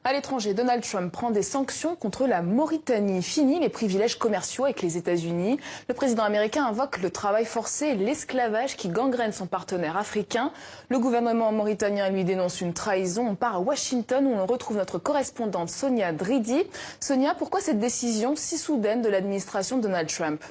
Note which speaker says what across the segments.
Speaker 1: À l'étranger, Donald Trump prend des sanctions contre la Mauritanie. Fini les privilèges commerciaux avec les États-Unis. Le président américain invoque le travail forcé et l'esclavage qui gangrène son partenaire africain. Le gouvernement mauritanien lui dénonce une trahison. On part à Washington où on retrouve notre correspondante Sonia Dridi. Sonia, pourquoi cette décision si soudaine de l'administration de Donald Trump ?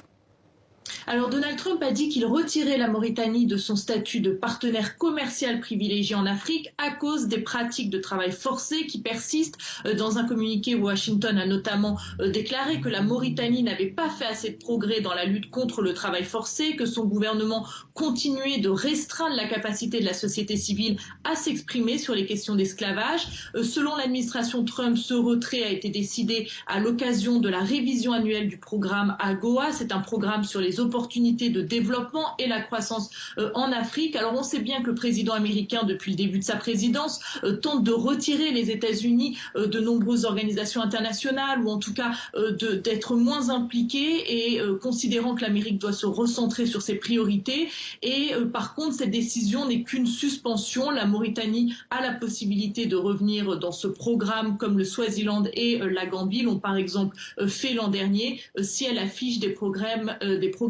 Speaker 2: Alors Donald Trump a dit qu'il retirait la Mauritanie de son statut de partenaire commercial privilégié en Afrique à cause des pratiques de travail forcé qui persistent. Dans un communiqué, Washington a notamment déclaré que la Mauritanie n'avait pas fait assez de progrès dans la lutte contre le travail forcé, que son gouvernement continuait de restreindre la capacité de la société civile à s'exprimer sur les questions d'esclavage. Selon l'administration Trump, ce retrait a été décidé à l'occasion de la révision annuelle du programme AGOA. C'est un programme sur les opportunités de développement et la croissance en Afrique. Alors on sait bien que le président américain, depuis le début de sa présidence, tente de retirer les États-Unis de nombreuses organisations internationales ou en tout cas d'être moins impliqué et considérant que l'Amérique doit se recentrer sur ses priorités. Et par contre, cette décision n'est qu'une suspension. La Mauritanie a la possibilité de revenir dans ce programme comme le Swaziland et la Gambie l'ont par exemple fait l'an dernier si elle affiche des progrès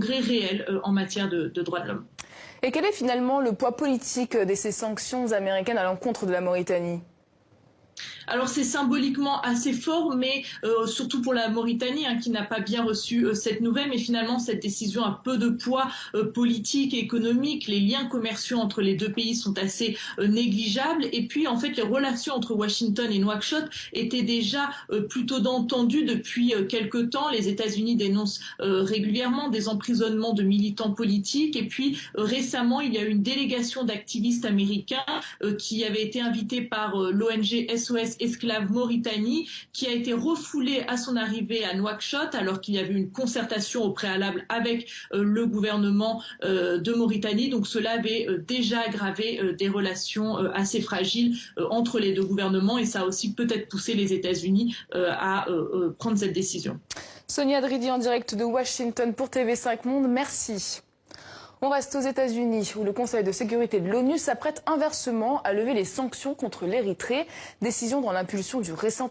Speaker 2: réels en matière de droits de l'homme.
Speaker 1: Et quel est finalement le poids politique de ces sanctions américaines à l'encontre de la Mauritanie ?
Speaker 2: Alors c'est symboliquement assez fort, mais surtout pour la Mauritanie qui n'a pas bien reçu cette nouvelle, mais finalement cette décision a peu de poids politique et économique. Les liens commerciaux entre les deux pays sont assez négligeables et puis en fait les relations entre Washington et Nouakchott étaient déjà plutôt tendues depuis quelque temps. Les États-Unis dénoncent régulièrement des emprisonnements de militants politiques et puis récemment il y a eu une délégation d'activistes américains qui avait été invitée par l'ONG SOS Esclaves Mauritanie, qui a été refoulé à son arrivée à Nouakchott alors qu'il y avait une concertation au préalable avec le gouvernement de Mauritanie. Donc cela avait déjà aggravé des relations assez fragiles entre les deux gouvernements et ça a aussi peut-être poussé les États-Unis à prendre cette décision.
Speaker 1: Sonia Dridi en direct de Washington pour TV5 Monde, merci. On reste aux États-Unis où le Conseil de sécurité de l'ONU s'apprête inversement à lever les sanctions contre l'Érythrée. Décision dans l'impulsion du récent